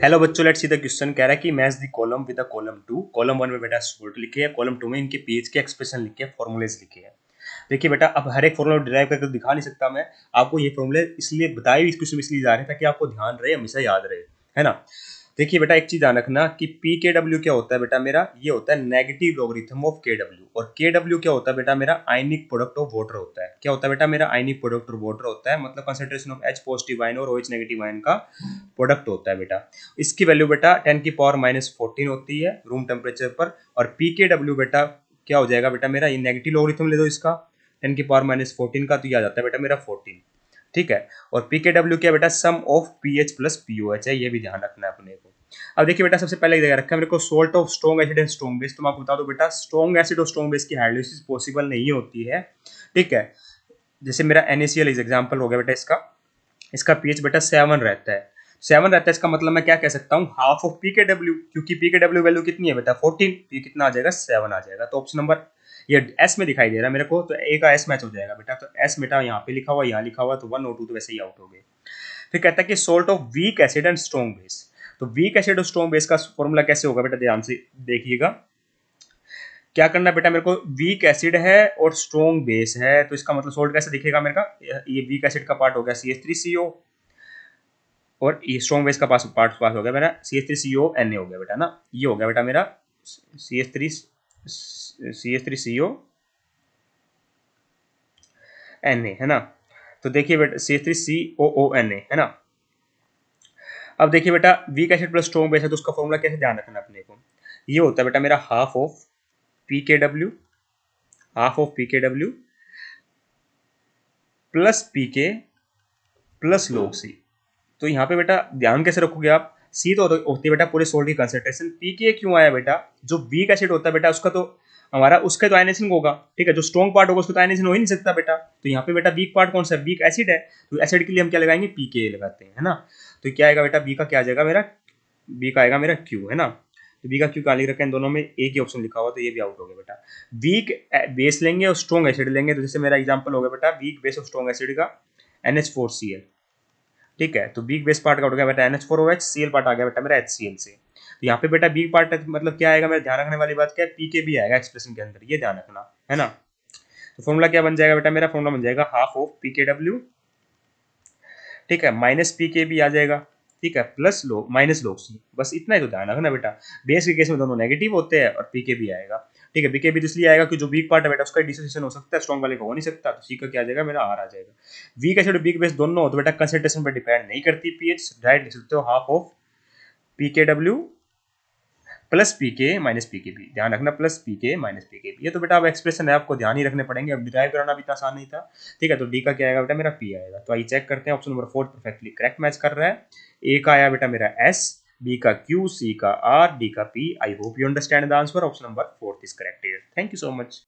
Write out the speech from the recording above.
Hello बच्चों, let's see the question. कह रहा है कि match the column with the column 2। Column 1 में बेटा सोल्ट लिखे है, कॉलम 2 में इनके पीएच के एक्सप्रेशन लिखे हैं, फॉर्मूलेज लिखे हैं। देखिए बेटा, अब हर एक फॉर्मूला डिराइव करके दिखा नहीं सकता मैं आपको। ये फॉर्मूले इसलिए बताए इस क्वेश्चन में इसलिए जा रहे हैं ताकि आपको ध्यान रहे, हमेशा याद रहे, है ना। देखिए बेटा, एक चीज ध्यान रखना कि पी के डब्ल्यू क्या होता है बेटा मेरा, ये होता है नेगेटिव लॉगरिथम ऑफ के डब्ल्यू। और के डब्ल्यू क्या होता है बेटा मेरा, आयनिक प्रोडक्ट ऑफ वाटर होता है। क्या होता है बेटा मेरा, आयनिक प्रोडक्ट ऑफ वाटर होता है, मतलब concentration of H positive ion और ओएच नेगेटिव आयन का प्रोडक्ट होता है बेटा। इसकी वैल्यू बेटा 10⁻⁻14 होती है रूम टेम्परेचर पर। और पी के डब्ल्यू बेटा क्या हो जाएगा बेटा मेरा, ये नेगेटिव लॉगरिथम ले दो इसका 10⁻⁻14 का, तो ये आ जाता है बेटा मेरा 14। ठीक है। और पी के डब्ल्यू क्या बेटा, sum of P H plus P O H है, ये भी ध्यान रखना है अपने को। अब देखिए बेटा, सबसे पहले जगह रखा है मेरे को salt of strong acid and strong base. तो मैं आपको बता दूं बेटा, स्ट्रॉन्ग एसिड और स्ट्रॉन्ग बेस की हाइड्रोलिसिस पॉसिबल नहीं होती है। ठीक है। जैसे मेरा NaCl एग्जाम्पल हो गया बेटा, इसका पीएच बेटा 7 रहता है। 7 रहता है, इसका मतलब मैं क्या कह सकता हूँ, हाफ ऑफ पी के डब्ल्यू, क्योंकि पी के डब्ल्यू वैल्यू कितनी है बेटा 14, तो ये कितना आ जाएगा 7 आ जाएगा। तो ऑप्शन नंबर ये एस में दिखाई दे रहा है मेरे को, तो ए का एस मैच हो जाएगा बेटा। तो एस बेटा यहाँ पे लिखा हुआ, यहाँ लिखा हुआ, तो 1 और 2 तो वैसे ही आउट हो गए। फिर कहता है कि salt of weak acid and strong base. तो वीक एसिड और स्ट्रॉन्ग बेस का फॉर्मूला कैसे होगा बेटा, ध्यान से देखिएगा। क्या करना है बेटा, मेरे को वीक एसिड है और स्ट्रॉन्ग बेस है, तो इसका मतलब सोल्ट कैसे दिखेगा मेरे का, ये वीक एसिड का पार्ट हो गया CH3CO, और ये स्ट्रॉन्ग बेस का पास हो गया मेरा CH3CONA हो गया बेटा ना। ये हो गया बेटा मेरा CH3NA, है ना। तो देखिए बेटा CH3COONA, है ना। अब देखिए बेटा, weak acid plus strong base है, तो उसका फॉर्मूला कैसे ध्यान रखना अपने को। ये होता है बेटा मेरा हाफ ऑफ पी के डब्ल्यू, हाफ ऑफ पी के डब्ल्यू प्लस पी के प्लस लॉग सी। तो यहाँ पे बेटा ध्यान कैसे रखोगे आप, सी तो होती है बेटा पूरे सोल्ट की कंसंट्रेशन। पी के क्यों आया बेटा, जो वीक एसिड होता है बेटा उसका तो हमारा उसका तो आयनेशन होगा। ठीक है, जो स्ट्रॉन्ग पार्ट होगा उसको तो आयनेशन हो ही नहीं सकता बेटा। तो यहाँ पे बेटा वीक पार्ट कौन सा है, वीक एसिड है। तो एसिड के लिए हम क्या लगाएंगे, पी के लगाते हैं, है ना। तो क्या आएगा बेटा, बी का क्या आ जाएगा मेरा, बी का आएगा मेरा क्यू, है ना। तो बी का क्यू कहाँ लिख रखा है, इन दोनों में एक ही ऑप्शन लिखा हुआ, तो ये भी आउट हो गया बेटा। वीक बेस लेंगे और स्ट्रॉन्ग एसिड लेंगे, तो जैसे मेरा एग्जांपल हो गया बेटा, वीक बेस और स्ट्रॉन्ग एसिड का NH4Cl। ठीक है, तो बीग बेस पार्ट का उठ गया बेटा NH4OH, Cl पार्ट आ गया बेटा मेरा HCl से। तो यहाँ पे बेटा बीग पार्ट मतलब क्या आएगा, मेरा ध्यान रखने वाली बात क्या है, पीके भी आएगा एक्सप्रेशन के अंदर, ये ध्यान रखना, है ना। तो फॉर्मूला क्या बन जाएगा बेटा, मेरा फॉर्मूला बन जाएगा हाफ ऑफ पी के डब्ल्यू, ठीक है, माइनस पी के भी आ जाएगा, ठीक है, प्लस लो माइनस लो सी। बस इतना ही तो ध्यान रखना बेटा। बेस के केस में दोनों नेगेटिव होते हैं और पीके भी आएगा। ठीक है, बीके भी इसलिए आएगा कि जो वीक पार्ट है बेटा उसका डिसोसिएशन हो सकता है, स्ट्रॉन्ग वाले का हो नहीं सकता। तो सी का क्या आ जाएगा मेरा, आर आ जाएगा। वीक एसिड और वीक बेस दोनों हो तो बेटा कंसंट्रेशन पर डिपेंड नहीं करती पीएच, डायरेक्ट लिख सकते हो हाफ ऑफ पी के डब्ल्यू प्लस पी के माइनस पी के भी, ध्यान रखना प्लस पी के माइनस पी के भी। ये तो बेटा अब एक्सप्रेशन है, आपको ध्यान ही रखने पड़ेंगे, अब डिराइव कराना भी इतना आसान नहीं था। ठीक है, तो डी का क्या आएगा बेटा मेरा, पी आएगा। तो आइए चेक करते हैं, option number 4 perfectly correct match कर रहा है। ए का आया बेटा मेरा एस, बी का क्यू, सी का आर, डी का P. I hope you understand the answer. Option number 4 is correct. Thank you so much.